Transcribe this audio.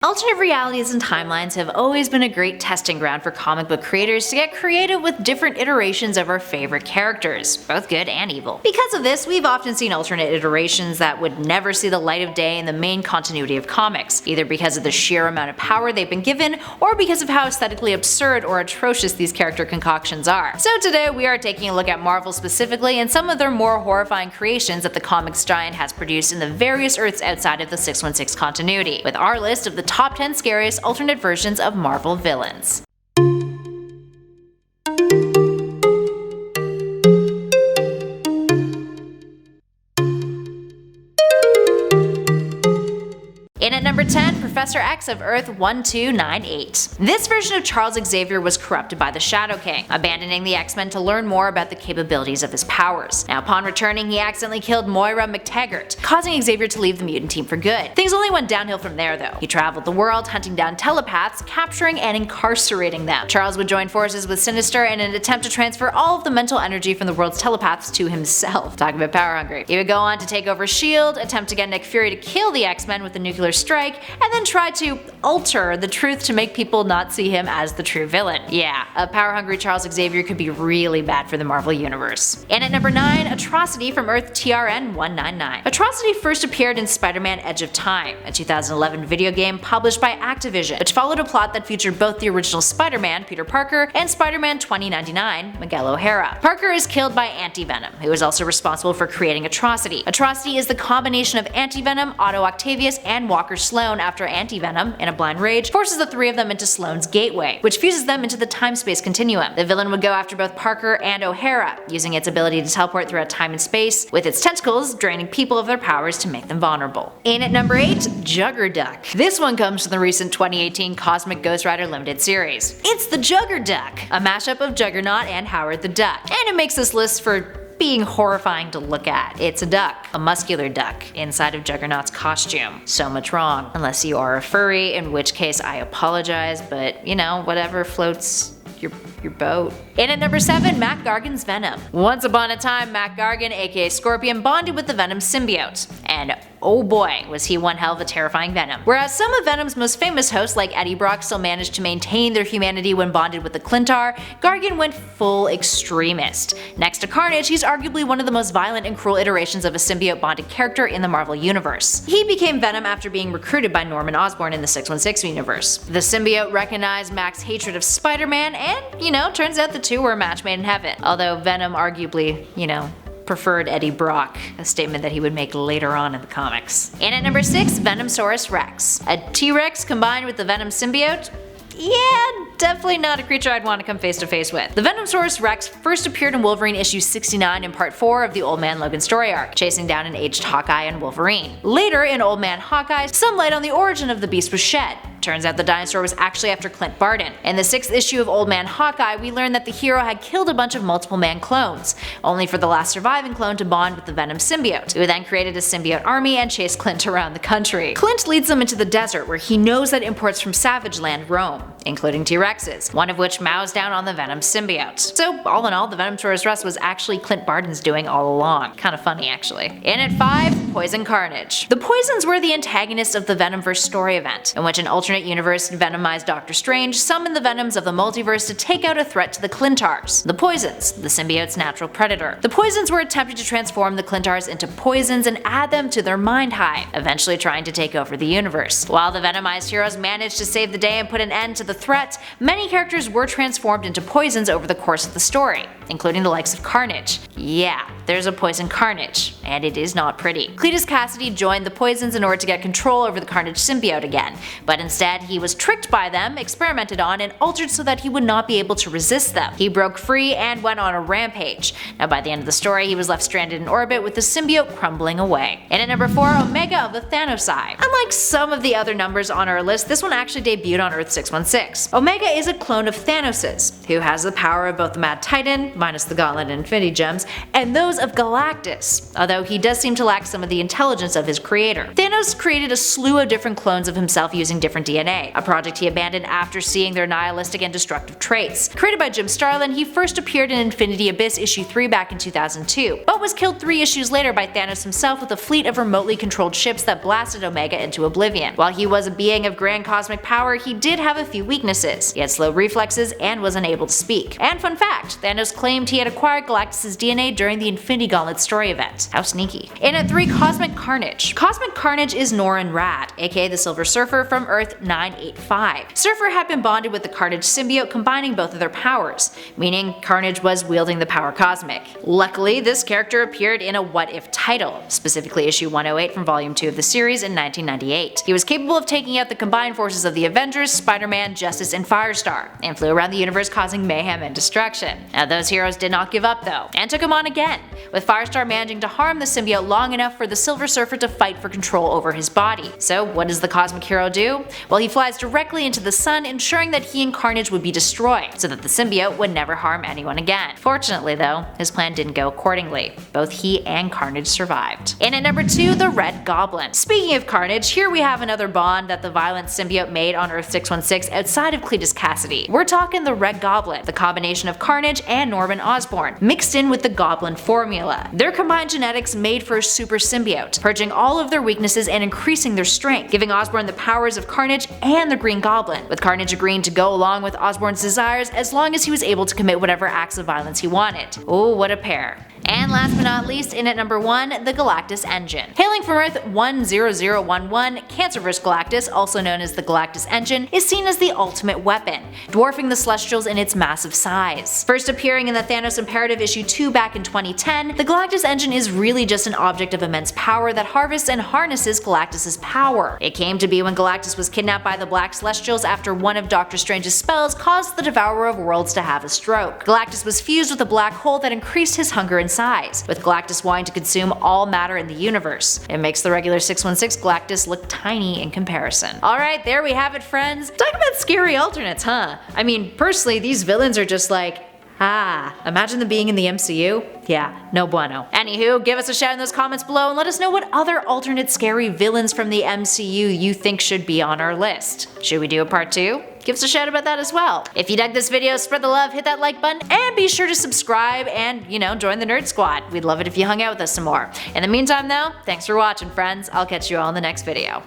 Alternate realities and timelines have always been a great testing ground for comic book creators to get creative with different iterations of our favorite characters, both good and evil. Because of this, we've often seen alternate iterations that would never see the light of day in the main continuity of comics, either because of the sheer amount of power they've been given, or because of how aesthetically absurd or atrocious these character concoctions are. So today we are taking a look at Marvel specifically and some of their more horrifying creations that the comics giant has produced in the various Earths outside of the 616 continuity, with our list of the top 10 scariest alternate versions of Marvel villains. In at number 10, Professor X of Earth 1298. This version of Charles Xavier was corrupted by the Shadow King, abandoning the X-Men to learn more about the capabilities of his powers. Now upon returning, he accidentally killed Moira McTaggart, causing Xavier to leave the mutant team for good. Things only went downhill from there though. He traveled the world hunting down telepaths, capturing and incarcerating them. Charles would join forces with Sinister in an attempt to transfer all of the mental energy from the world's telepaths to himself. Talk about power hungry. He would go on to take over S.H.I.E.L.D., attempt to get Nick Fury to kill the X-Men with a nuclear strike, and then try to alter the truth to make people not see him as the true villain. Yeah, a power-hungry Charles Xavier could be really bad for the Marvel Universe. And at number 9, Atrocity from Earth TRN 199. Atrocity first appeared in Spider-Man Edge of Time, a 2011 video game published by Activision, which followed a plot that featured both the original Spider-Man, Peter Parker, and Spider-Man 2099, Miguel O'Hara. Parker is killed by Anti-Venom, who is also responsible for creating Atrocity. Atrocity is the combination of Anti-Venom, Otto Octavius, and Walker Sloan after Anti-Venom, in a blind rage, forces the three of them into Sloan's gateway, which fuses them into the time-space continuum. The villain would go after both Parker and O'Hara, using its ability to teleport throughout time and space, with its tentacles draining people of their powers to make them vulnerable. In at number 8, JUGGERDUCK. This one comes from the recent 2018 Cosmic Ghost Rider Limited series. It's the JUGGERDUCK, a mashup of Juggernaut and Howard the Duck, and it makes this list for being horrifying to look at. It's a duck, a muscular duck, inside of Juggernaut's costume. So much wrong. Unless you are a furry, in which case I apologize, but you know, whatever floats your boat. In at number 7, Mac Gargan's Venom. Once upon a time, Mac Gargan, aka Scorpion, bonded with the Venom symbiote, and oh boy was he one hell of a terrifying Venom. Whereas some of Venom's most famous hosts like Eddie Brock still managed to maintain their humanity when bonded with the Clintar, Gargan went full extremist. Next to Carnage, he's arguably one of the most violent and cruel iterations of a symbiote bonded character in the Marvel Universe. He became Venom after being recruited by Norman Osborn in the 616 universe. The symbiote recognized Mac's hatred of Spider-Man and, you know, turns out the two were a match made in heaven. Although Venom arguably, you know, preferred Eddie Brock, a statement that he would make later on in the comics. And at number 6, VENOMSAURUS Rex. A T-Rex combined with the Venom symbiote? Yeah, definitely not a creature I'd want to come face to face with. The VENOMSAURUS Rex first appeared in Wolverine issue 69 in part 4 of the Old Man Logan story arc, chasing down an aged Hawkeye and Wolverine. Later, in Old Man Hawkeye, some light on the origin of the beast was shed. Turns out the dinosaur was actually after Clint Barton. In the 6th issue of Old Man Hawkeye, we learned that the hero had killed a bunch of multiple man clones, only for the last surviving clone to bond with the Venom symbiote, who then created a symbiote army and chased Clint around the country. Clint leads them into the desert, where he knows that imports from Savage Land roam, including T-Rexes, one of which mows down on the Venom symbiote. So all in all, the VENOMSAURUS Rex was actually Clint Barton's doing all along. Kinda funny actually. In at 5, Poison Carnage. The Poisons were the antagonists of the Venomverse story event, in which an alternate universe venomized Doctor Strange summoned the Venoms of the multiverse to take out a threat to the Clintars, the Poisons, the symbiote's natural predator. The Poisons were attempting to transform the Clintars into poisons and add them to their mind hive, eventually trying to take over the universe. While the venomized heroes managed to save the day and put an end to the threat, many characters were transformed into poisons over the course of the story, including the likes of Carnage. Yeah, there's a Poison Carnage, and it is not pretty. Cletus Cassidy joined the Poisons in order to get control over the Carnage symbiote again, but instead he was tricked by them, experimented on, and altered so that he would not be able to resist them. He broke free and went on a rampage. Now by the end of the story, he was left stranded in orbit with the symbiote crumbling away. And at number 4, Omega of the THANOSI. Unlike some of the other numbers on our list, this one actually debuted on Earth 616. Omega is a clone of Thanos's, who has the power of both the Mad Titan, minus the Gauntlet and Infinity Gems, and those because of Galactus, although he does seem to lack some of the intelligence of his creator. Thanos created a slew of different clones of himself using different DNA, a project he abandoned after seeing their nihilistic and destructive traits. Created by Jim Starlin, he first appeared in Infinity Abyss issue 3 back in 2002, but was killed 3 issues later by Thanos himself with a fleet of remotely controlled ships that blasted Omega into oblivion. While he was a being of grand cosmic power, he did have a few weaknesses. He had slow reflexes and was unable to speak. And fun fact, Thanos claimed he had acquired Galactus' DNA during the Infinity Gauntlet story event. How sneaky. In at 3, Cosmic Carnage. Cosmic Carnage is Norrin Radd, aka the Silver Surfer from Earth 985. Surfer had been bonded with the Carnage symbiote, combining both of their powers, meaning Carnage was wielding the power cosmic. Luckily, this character appeared in a What If title, specifically issue 108 from volume 2 of the series in 1998. He was capable of taking out the combined forces of the Avengers, Spider-Man, Justice, and Firestar, and flew around the universe causing mayhem and destruction. Now those heroes did not give up though, and took him on again, with Firestar managing to harm the symbiote long enough for the Silver Surfer to fight for control over his body. So what does the cosmic hero do? Well, he flies directly into the sun, ensuring that he and Carnage would be destroyed, so that the symbiote would never harm anyone again. Fortunately though, his plan didn't go accordingly. Both he and Carnage survived. In at number 2, the Red Goblin. Speaking of Carnage, here we have another bond that the violent symbiote made on Earth 616 outside of Cletus Kasady. We're talking the Red Goblin, the combination of Carnage and Norman Osborn, mixed in with the Goblin formula. Their combined genetics made for a super symbiote, purging all of their weaknesses and increasing their strength, giving Osborn the powers of Carnage and the Green Goblin, with Carnage agreeing to go along with Osborn's desires as long as he was able to commit whatever acts of violence he wanted. Oh, what a pair. And last but not least, in at number 1, the Galactus Engine. Hailing from Earth 10011, Cancerverse Galactus, also known as the Galactus Engine, is seen as the ultimate weapon, dwarfing the Celestials in its massive size. First appearing in the Thanos Imperative issue 2 back in 2010, the Galactus Engine is really just an object of immense power that harvests and harnesses Galactus' power. It came to be when Galactus was kidnapped by the Black Celestials after one of Doctor Strange's spells caused the Devourer of Worlds to have a stroke. Galactus was fused with a black hole that increased his hunger and size, with Galactus wanting to consume all matter in the universe. It makes the regular 616 Galactus look tiny in comparison. Alright, there we have it, friends. Talk about scary alternates, huh? I mean, personally, these villains are just like, imagine them being in the MCU? Yeah, no bueno. Anywho, give us a shout in those comments below and let us know what other alternate scary villains from the MCU you think should be on our list. Should we do a part 2? Give us a shout about that as well. If you dug this video, spread the love, hit that like button, and be sure to subscribe and, join the Nerd Squad. We'd love it if you hung out with us some more. In the meantime though, thanks for watching, friends. I'll catch you all in the next video.